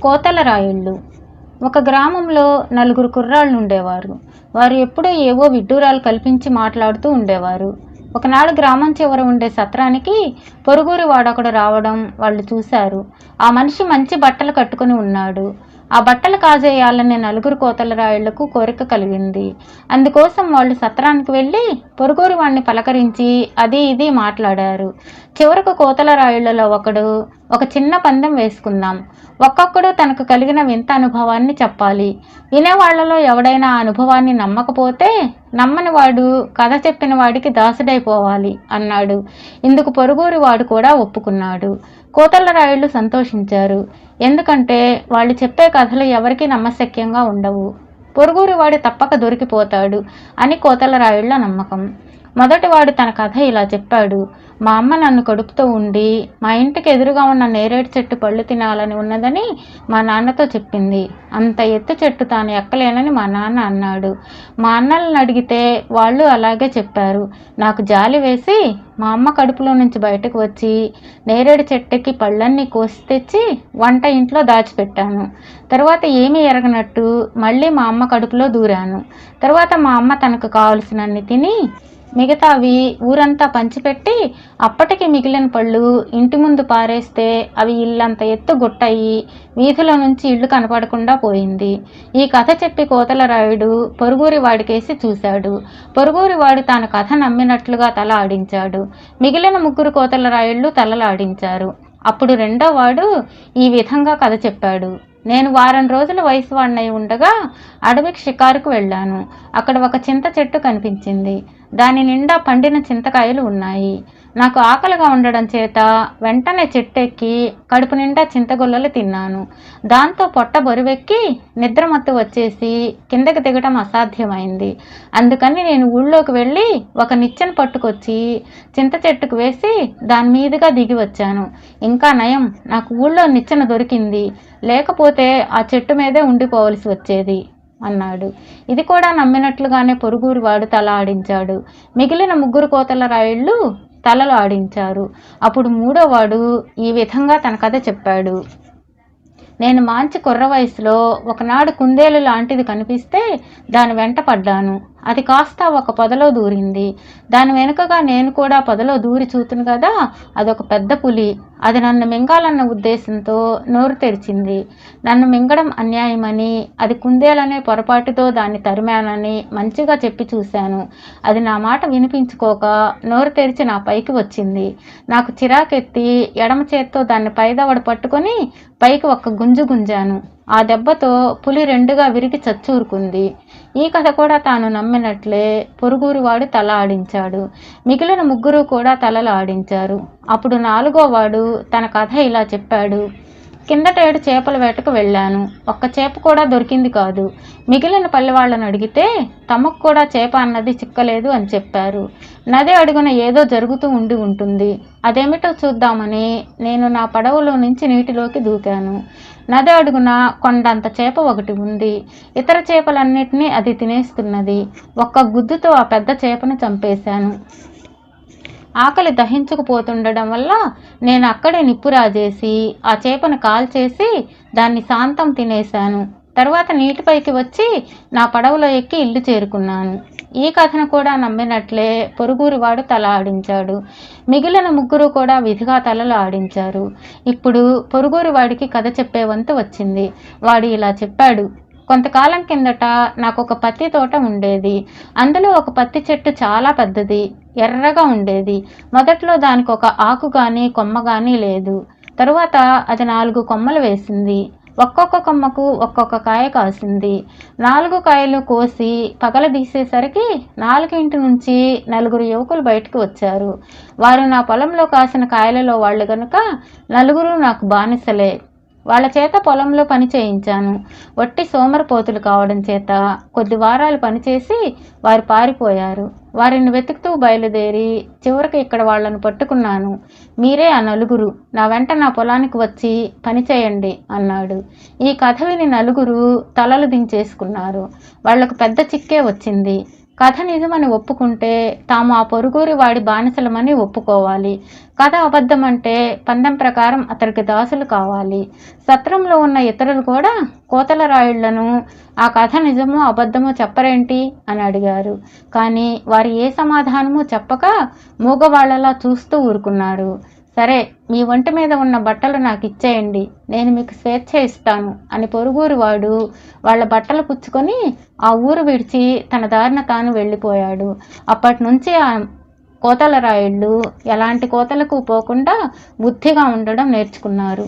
కోతల రాయుళ్ళు. ఒక గ్రామంలో నలుగురు కుర్రాళ్ళు ఉండేవారు. వారు ఎప్పుడూ ఏవో విడ్డూరాలు కల్పించి మాట్లాడుతూ ఉండేవారు. ఒకనాడు గ్రామం చివర ఉండే సత్రానికి పొరుగురి వాడొకడు రావడం వాళ్ళు చూశారు. ఆ మనిషి మంచి బట్టలు కట్టుకుని ఉన్నాడు. ఆ బట్టలు కాజేయాలనే నలుగురు కోతల రాయుళ్లకు కోరిక కలిగింది. అందుకోసం వాళ్ళు సత్రానికి వెళ్ళి పొరుగురి వాడిని పలకరించి అది ఇది మాట్లాడారు. చివరకు కోతల రాయుళ్లలో ఒకడు, ఒక చిన్న పందెం వేసుకుందాం, ఒక్కొక్కడు తనకు కలిగిన వింత అనుభవాన్ని చెప్పాలి. వినేవాళ్లలో ఎవడైనా ఆ అనుభవాన్ని నమ్మకపోతే నమ్మని వాడు కథ చెప్పిన వాడికి దాసుడైపోవాలి అన్నాడు. ఇందుకు పొరుగురి వాడు కూడా ఒప్పుకున్నాడు. కోతల రాయుళ్ళు సంతోషించారు. ఎందుకంటే వాళ్ళు చెప్పే కథలు ఎవరికీ నమ్మశక్యంగా ఉండవు. పొరుగురి వాడు తప్పక దొరికిపోతాడు అని కోతల రాయుళ్ల నమ్మకం. మొదటివాడు తన కథ ఇలా చెప్పాడు. మా అమ్మ నన్ను కడుపుతూ ఉండి మా ఇంటికి ఎదురుగా ఉన్న నేరేడు చెట్టు పళ్ళు తినాలని ఉన్నదని మా నాన్నతో చెప్పింది. అంత ఎత్తు చెట్టు తాను ఎక్కలేనని మా నాన్న అన్నాడు. మా అన్నలను అడిగితే వాళ్ళు అలాగే చెప్పారు. నాకు జాలి వేసి మా అమ్మ కడుపులో నుంచి బయటకు వచ్చి నేరేడు చెట్టుకి పళ్ళన్నీ కోసి తెచ్చి వంట ఇంట్లో దాచిపెట్టాను. తర్వాత ఏమీ ఎరగనట్టు మళ్ళీ మా అమ్మ కడుపులో దూరాను. తర్వాత మా అమ్మ తనకు కావలసినన్ని తిని మిగతావి ఊరంతా పంచిపెట్టి అప్పటికి మిగిలిన పళ్ళు ఇంటి ముందు పారేస్తే అవి ఇల్లంత ఎత్తు గుట్టయి వీధిలో నుంచి ఇల్లు కనపడకుండా పోయింది. ఈ కథ చెప్పి కోతల రాయుడు పొరుగురి వాడికేసి చూశాడు. పొరుగురి వాడు తన కథ నమ్మినట్లుగా తల ఆడించాడు. మిగిలిన ముగ్గురు కోతల రాయుళ్ళు తలలాడించారు. అప్పుడు రెండో వాడు ఈ విధంగా కథ చెప్పాడు. నేను వారం రోజుల వయసు వాడినై ఉండగా అడవికి షికారుకు వెళ్ళాను. అక్కడ ఒక చింత చెట్టు కనిపించింది. దాని నిండా పండిన చింతకాయలు ఉన్నాయి. నాకు ఆకలిగా ఉండడం చేత వెంటనే చెట్టెక్కి కడుపు నిండా చింతగొల్లలు తిన్నాను. దాంతో పొట్ట బరువెక్కి నిద్రమత్తు వచ్చేసి కిందకి దిగటం అసాధ్యమైంది. అందుకని నేను ఊళ్ళోకి వెళ్ళి ఒక నిచ్చెన పట్టుకొచ్చి చింత చెట్టుకు వేసి దాని మీదుగా దిగి వచ్చాను. ఇంకా నయం, నాకు ఊళ్ళో నిచ్చెన దొరికింది, లేకపోతే ఆ చెట్టు మీదే ఉండిపోవలసి వచ్చేది అన్నాడు. ఇది కూడా నమ్మినట్లుగానే పొరుగురి వాడు తల ఆడించాడు. మిగిలిన ముగ్గురు కోతల రాయుళ్ళు తలలు ఆడించారు. అప్పుడు మూడోవాడు ఈ విధంగా తన కథ చెప్పాడు. నేను మంచి కుర్ర వయసులో ఒకనాడు కుందేలు లాంటిది కనిపిస్తే దాని వెంట పడ్డాను. అది కాస్త ఒక పొదలో దూరింది. దాని వెనుకగా నేను కూడా పొదలో దూరి చూతును కదా, అదొక పెద్ద పులి. అది నన్ను మింగాలన్న ఉద్దేశంతో నోరు తెరిచింది. నన్ను మింగడం అన్యాయమని, అది కుందేలనే పొరపాటుతో దాన్ని తరిమానని మంచిగా చెప్పి చూశాను. అది నా మాట వినిపించుకోక నోరు తెరిచి నా పైకి వచ్చింది. నాకు చిరాకెత్తి ఎడమ చేత్తో దాన్ని పైదవడ పట్టుకొని పైకి ఒక్క గుంజు గుంజాను. ఆ దెబ్బతో పులి రెండుగా విరిగి చచ్చూరుకుంది. ఈ కథ కూడా తాను నమ్మినట్లే పొరుగురి వాడు తల ఆడించాడు. మిగిలిన ముగ్గురు కూడా తలలు ఆడించారు. అప్పుడు నాలుగో వాడు తన కథ ఇలా చెప్పాడు. కిందటేడు చేపల వేటకు వెళ్ళాను. ఒక్క చేప కూడా దొరికింది కాదు. మిగిలిన పల్లె వాళ్ళని అడిగితే తమకు కూడా చేప అన్నది చిక్కలేదు అని చెప్పారు. నది అడుగున ఏదో జరుగుతూ ఉంటుంది. అదేమిటో చూద్దామని నేను నా పడవలో నుంచి నీటిలోకి దూకాను. నది అడుగున కొండంత చేప ఒకటి ఉంది. ఇతర చేపలన్నిటినీ అది తినేస్తున్నది. ఒక్క గుద్దుతో ఆ పెద్ద చేపను చంపేశాను. ఆకలి దహించుకుపోతుండడం వల్ల నేను అక్కడే నిప్పు రాజేసి ఆ చేపను కాల్చేసి దాన్ని శాంతం తినేశాను. తర్వాత నీటిపైకి వచ్చి నా పడవలో ఎక్కి ఇల్లు చేరుకున్నాను. ఈ కథను కూడా నమ్మినట్లే పొరుగురి వాడు తల ఆడించాడు. మిగిలిన ముగ్గురు కూడా విధిగా తలలు ఆడించారు. ఇప్పుడు పొరుగురి వాడికి కథ చెప్పే వంతు వచ్చింది. వాడు ఇలా చెప్పాడు. కొంతకాలం కిందట నాకు ఒక పత్తి తోట ఉండేది. అందులో ఒక పత్తి చెట్టు చాలా పెద్దది, ఎర్రగా ఉండేది. మొదట్లో దానికి ఒక ఆకు కానీ కొమ్మ కానీ లేదు. తరువాత అది 4 కొమ్మలు వేసింది. ఒక్కొక్క కొమ్మకు ఒక్కొక్క కాయ కాసింది. 4 కాయలు కోసి పగలదీసేసరికి 4 నుంచి 4 యువకులు బయటకు వచ్చారు. వారు నా పొలంలో కాసిన కాయలలో వాళ్ళు గనుక 4 నాకు బానిసలే. వాళ్ళ చేత పొలంలో పని చేయించాను. వట్టి సోమరిపోతులు కావడం చేత కొద్ది వారాలు పనిచేసి వారు పారిపోయారు. వారిని వెతుకుతూ బయలుదేరి చివరికి ఇక్కడ వాళ్ళను పట్టుకున్నాను. మీరే ఆ 4 నా వెంట నా పొలానికి వచ్చి పని చేయండి అన్నాడు. ఈ కథ విని 4 తలలు దించేసుకున్నారు. వాళ్లకు పెద్ద చిక్కే వచ్చింది. కథ నిజమని ఒప్పుకుంటే తాము ఆ పొరుగురి వాడి బానిసలమని ఒప్పుకోవాలి. కథ అబద్ధమంటే పందెం ప్రకారం అతడికి దాసులు కావాలి. సత్రంలో ఉన్న ఇతరులు కూడా కోతల రాయుళ్లను ఆ కథ నిజమో అబద్ధమో చెప్పరేంటి అని అడిగారు. కానీ వారు ఏ సమాధానము చెప్పక మూగవాళ్లలా చూస్తూ ఊరుకున్నారు. సరే, మీ ఒంటి మీద ఉన్న బట్టలు నాకు ఇచ్చేయండి, నేను మీకు స్వేచ్ఛ ఇస్తాను అని పొరుగురు వాడు వాళ్ళ బట్టలు పుచ్చుకొని ఆ ఊరు విడిచి తన దారిన తాను వెళ్ళిపోయాడు. అప్పటి నుంచి ఆ కోతల రాయుళ్ళు ఎలాంటి కోతలకు పోకుండా బుద్ధిగా ఉండడం నేర్చుకున్నారు.